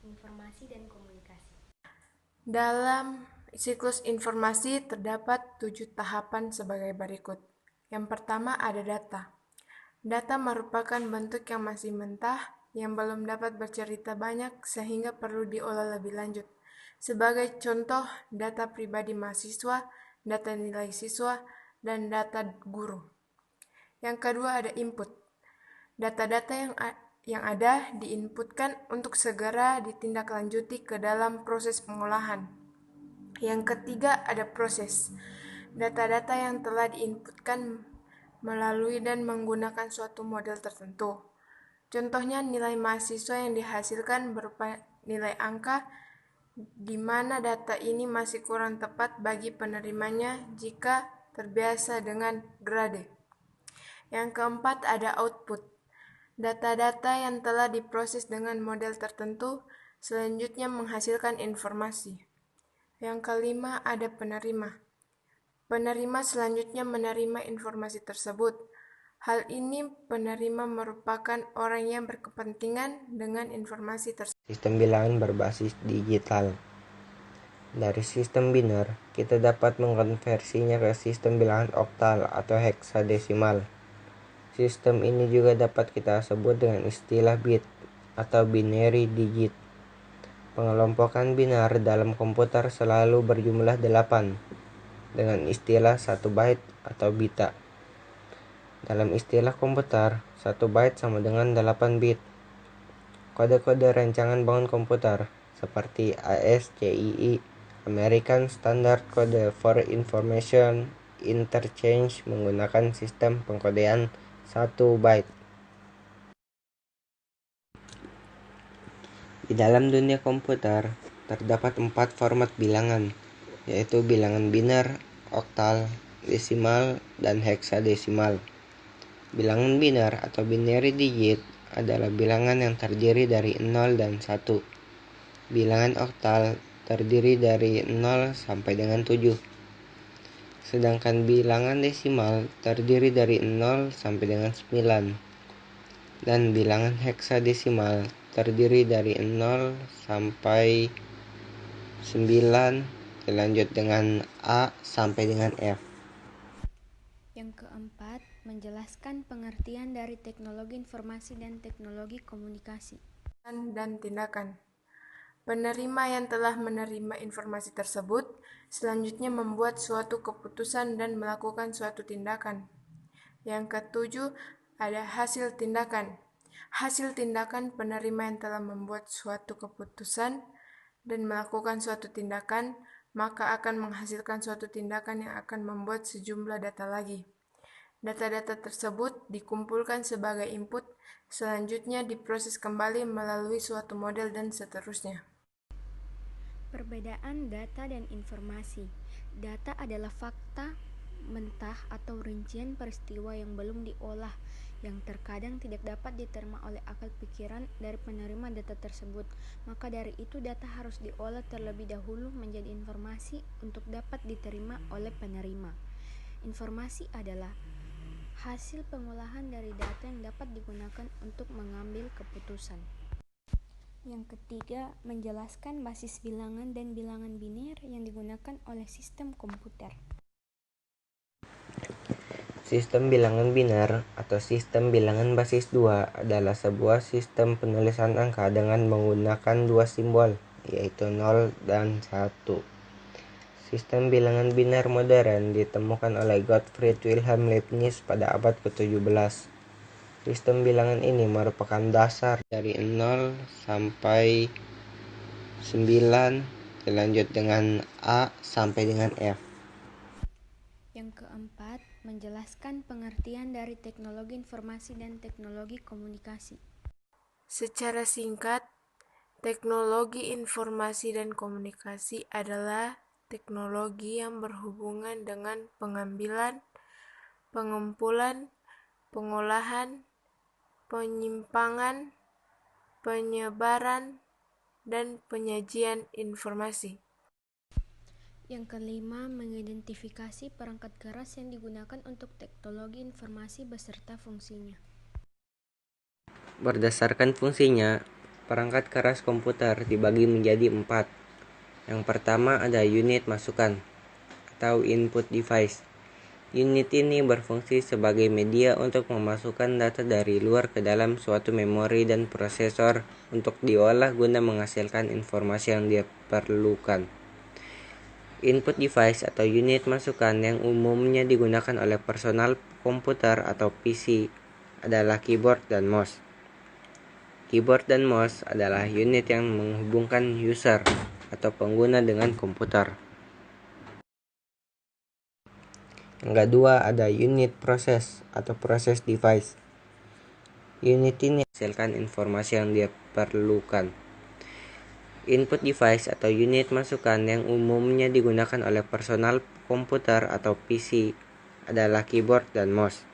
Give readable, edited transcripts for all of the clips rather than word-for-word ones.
Informasi dan komunikasi. Dalam siklus informasi terdapat 7 tahapan sebagai berikut. Yang pertama ada data. Data merupakan bentuk yang masih mentah, yang belum dapat bercerita banyak sehingga perlu diolah lebih lanjut. Sebagai contoh, data pribadi mahasiswa, data nilai siswa, dan data guru. Yang kedua ada input. Data-data yang ada diinputkan untuk segera ditindaklanjuti ke dalam proses pengolahan. Yang ketiga ada proses. Data-data yang telah diinputkan melalui dan menggunakan suatu model tertentu. Contohnya nilai mahasiswa yang dihasilkan berupa nilai angka, di mana data ini masih kurang tepat bagi penerimanya jika terbiasa dengan grade. Yang keempat ada output. Data-data yang telah diproses dengan model tertentu selanjutnya menghasilkan informasi. Yang kelima ada penerima. Penerima selanjutnya menerima informasi tersebut. Hal ini penerima merupakan orang yang berkepentingan dengan informasi tersebut. Sistem bilangan berbasis digital. Dari sistem biner, kita dapat mengkonversinya ke sistem bilangan oktal atau heksadesimal. Sistem ini juga dapat kita sebut dengan istilah bit atau binary digit. Pengelompokan binar dalam komputer selalu berjumlah 8 dengan istilah 1 byte atau bita. Dalam istilah komputer, 1 byte sama dengan 8 bit. Kode-kode rancangan bangun komputer seperti ASCII, American Standard Code for Information Interchange, menggunakan sistem pengkodean 1 byte. Di dalam dunia komputer, terdapat 4 format bilangan, yaitu bilangan biner, oktal, desimal, dan heksadesimal. Bilangan biner atau binary digit adalah bilangan yang terdiri dari 0 dan 1. Bilangan oktal terdiri dari 0 sampai dengan 7. Sedangkan bilangan desimal terdiri dari 0 sampai dengan 9. Dan bilangan heksadesimal terdiri dari 0 sampai 9, dilanjut dengan A sampai dengan F. Yang keempat, menjelaskan pengertian dari teknologi informasi dan teknologi komunikasi. Dan tindakan. Penerima yang telah menerima informasi tersebut selanjutnya membuat suatu keputusan dan melakukan suatu tindakan. Yang ketujuh, ada hasil tindakan. Hasil tindakan penerima yang telah membuat suatu keputusan dan melakukan suatu tindakan, maka akan menghasilkan suatu tindakan yang akan membuat sejumlah data lagi. Data-data tersebut dikumpulkan sebagai input, selanjutnya diproses kembali melalui suatu model dan seterusnya. Perbedaan data dan informasi. Data adalah fakta mentah atau rincian peristiwa yang belum diolah, yang terkadang tidak dapat diterima oleh akal pikiran dari penerima data tersebut. Maka dari itu data harus diolah terlebih dahulu menjadi informasi untuk dapat diterima oleh penerima. Informasi adalah hasil pengolahan dari data yang dapat digunakan untuk mengambil keputusan. Yang ketiga, menjelaskan basis bilangan dan bilangan biner yang digunakan oleh sistem komputer. Sistem bilangan biner atau sistem bilangan basis 2 adalah sebuah sistem penulisan angka dengan menggunakan 2 simbol, yaitu 0 dan 1. Sistem bilangan biner modern ditemukan oleh Gottfried Wilhelm Leibniz pada abad ke-17. Sistem bilangan ini merupakan dasar dari 0 sampai 9, dilanjut dengan A sampai dengan F. Yang keempat, menjelaskan pengertian dari teknologi informasi dan teknologi komunikasi. Secara singkat, teknologi informasi dan komunikasi adalah teknologi yang berhubungan dengan pengambilan, pengumpulan, pengolahan, penyimpangan, penyebaran, dan penyajian informasi. Yang kelima, mengidentifikasi perangkat keras yang digunakan untuk teknologi informasi beserta fungsinya. Berdasarkan fungsinya, Perangkat keras komputer dibagi menjadi 4. Yang pertama ada unit masukan atau input device. Unit ini berfungsi sebagai media untuk memasukkan data dari luar ke dalam suatu memori dan prosesor untuk diolah guna menghasilkan informasi yang diperlukan. Input device atau unit masukan yang umumnya digunakan oleh personal komputer atau PC adalah keyboard dan mouse. Keyboard dan mouse adalah unit yang menghubungkan user atau pengguna dengan komputer. Yang kedua ada unit proses atau process device. Unit ini menghasilkan informasi yang diperlukan. Input device atau unit masukan yang umumnya digunakan oleh personal komputer atau PC adalah keyboard dan mouse.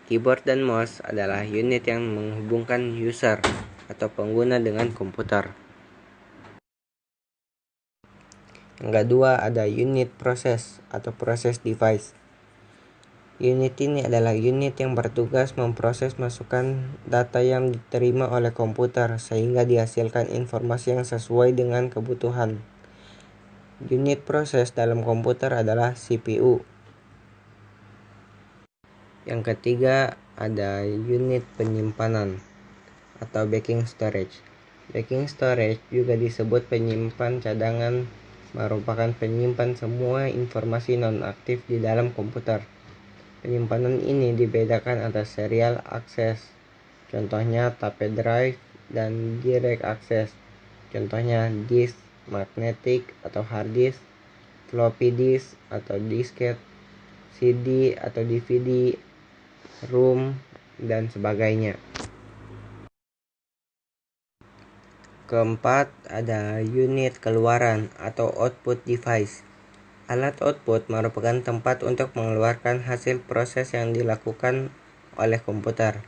Keyboard dan mouse adalah unit yang menghubungkan user atau pengguna dengan komputer. Yang kedua ada unit proses atau process device. Unit ini adalah unit yang bertugas memproses masukan data yang diterima oleh komputer sehingga dihasilkan informasi yang sesuai dengan kebutuhan. Unit proses dalam komputer adalah CPU. Yang ketiga ada unit penyimpanan atau backing storage. Backing storage juga disebut penyimpan cadangan, merupakan penyimpan semua informasi nonaktif di dalam komputer. Penyimpanan ini dibedakan atas serial access, contohnya tape drive, dan direct access, contohnya disk magnetic atau hard disk, floppy disk atau disket, CD atau DVD, ROM, dan sebagainya. Keempat, ada unit keluaran atau output device. Alat output merupakan tempat untuk mengeluarkan hasil proses yang dilakukan oleh komputer.